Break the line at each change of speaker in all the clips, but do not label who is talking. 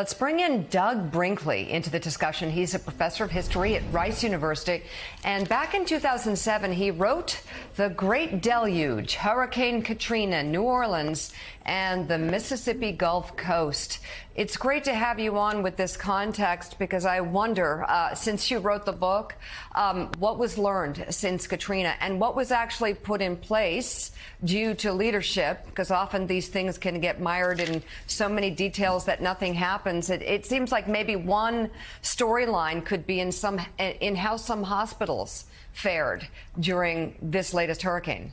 Let's bring in Doug Brinkley into the discussion. He's a professor of history at Rice University. And back in 2007, he wrote The Great Deluge, Hurricane Katrina, New Orleans, and the Mississippi Gulf Coast. It's great to have you on with this context because I wonder, since you wrote the book, what was learned since Katrina and what was actually put in place due to leadership, because often these things can get mired in so many details that nothing happens. It seems like maybe one storyline could be in how some hospitals fared during this latest hurricane.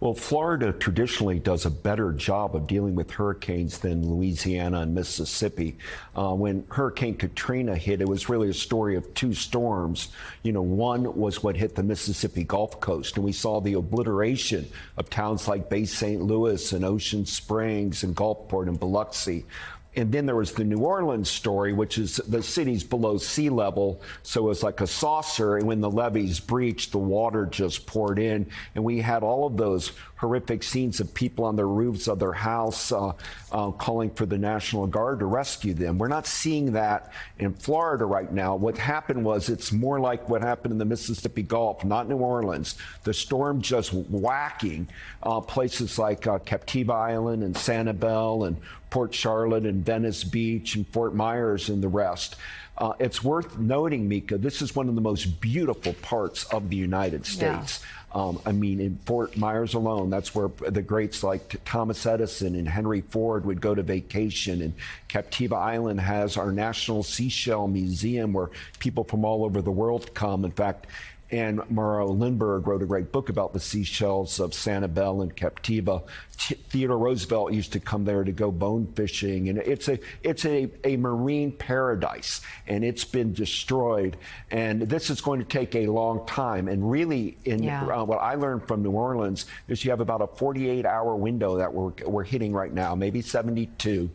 Well, Florida traditionally does a better job of dealing with hurricanes than Louisiana and Mississippi. When Hurricane Katrina hit, it was really a story of two storms. One was what hit the Mississippi Gulf Coast, and we saw the obliteration of towns like Bay St. Louis and Ocean Springs and Gulfport and Biloxi. And then there was the New Orleans story, which is the city's below sea level. So it was like a saucer. And when the levees breached, the water just poured in. And we had all of those horrific scenes of people on the roofs of their house calling for the National Guard to rescue them. We're not seeing that in Florida right now. What happened was it's more like what happened in the Mississippi Gulf, not New Orleans. The storm just whacking places like Captiva Island and Sanibel and Port Charlotte and Venice Beach and Fort Myers and the rest. It's worth noting, Mika, this is one of the most beautiful parts of the United States. Yeah. In Fort Myers alone, that's where the greats like Thomas Edison and Henry Ford would go to vacation. And Captiva Island has our National Seashell Museum where people from all over the world come. In fact, Anne Morrow Lindbergh wrote a great book about the seashells of Sanibel and Captiva. Theodore Roosevelt used to come there to go bone fishing, and it's a marine paradise, and it's been destroyed. And this is going to take a long time. And really, what I learned from New Orleans is you have about a 48-hour window that we're hitting right now, maybe 72,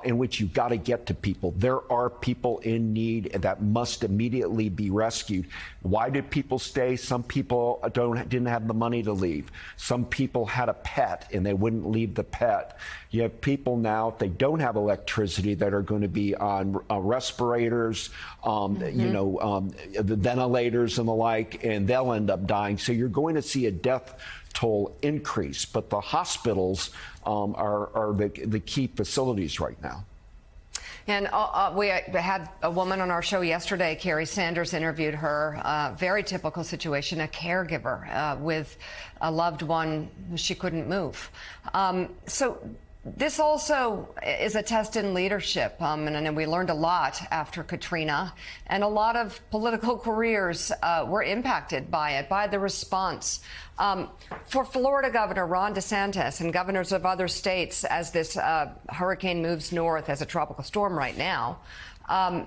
in which you've got to get to people. There are people in need that must immediately be rescued. Why did people stay? Some people didn't have the money to leave. Some people had a pet and they wouldn't leave the pet. You have people now, if they don't have electricity, that are going to be on respirators, the ventilators and the like, and they'll end up dying. So you're going to see a death toll increase. But the hospitals are the key facilities right now.
And we had a woman on our show yesterday, Carrie Sanders, interviewed her. Very typical situation, a caregiver with a loved one who she couldn't move. So this also is a test in leadership, and we learned a lot after Katrina, and a lot of political careers were impacted by it, by the response. For Florida Governor Ron DeSantis and governors of other states, as this hurricane moves north as a tropical storm right now,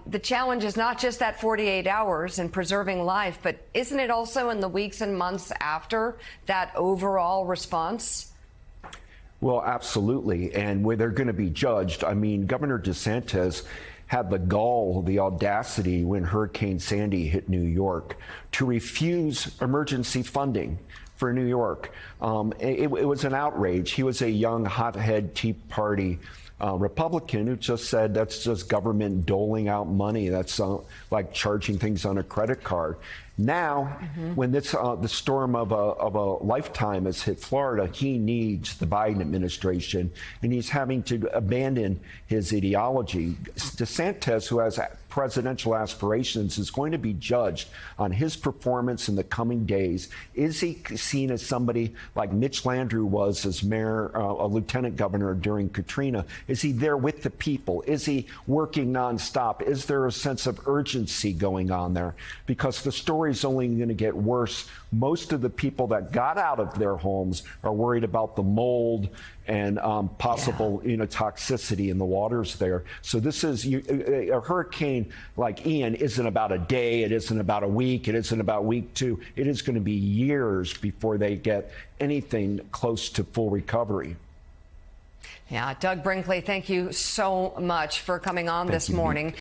the challenge is not just that 48 hours and preserving life, but isn't it also in the weeks and months after that overall response?
Well, absolutely. And where they're going to be judged, Governor DeSantis had the gall, the audacity when Hurricane Sandy hit New York to refuse emergency funding for New York. It was an outrage. He was a young hothead Tea Party Republican who just said that's just government doling out money. That's like charging things on a credit card. Now, when the storm of a lifetime has hit Florida, he needs the Biden administration, and he's having to abandon his ideology. DeSantis, who has presidential aspirations, is going to be judged on his performance in the coming days. Is he seen as somebody like Mitch Landrieu was as mayor, a lieutenant governor during Katrina? Is he there with the people? Is he working nonstop? Is there a sense of urgency going on there? Because the story is only going to get worse. Most of the people that got out of their homes are worried about the mold and possible toxicity in the waters there. So this is a hurricane like Ian isn't about a day, it isn't about a week, it isn't about week two. It is going to be years before they get anything close to full recovery.
Yeah, Doug Brinkley, thank you so much for coming on this morning.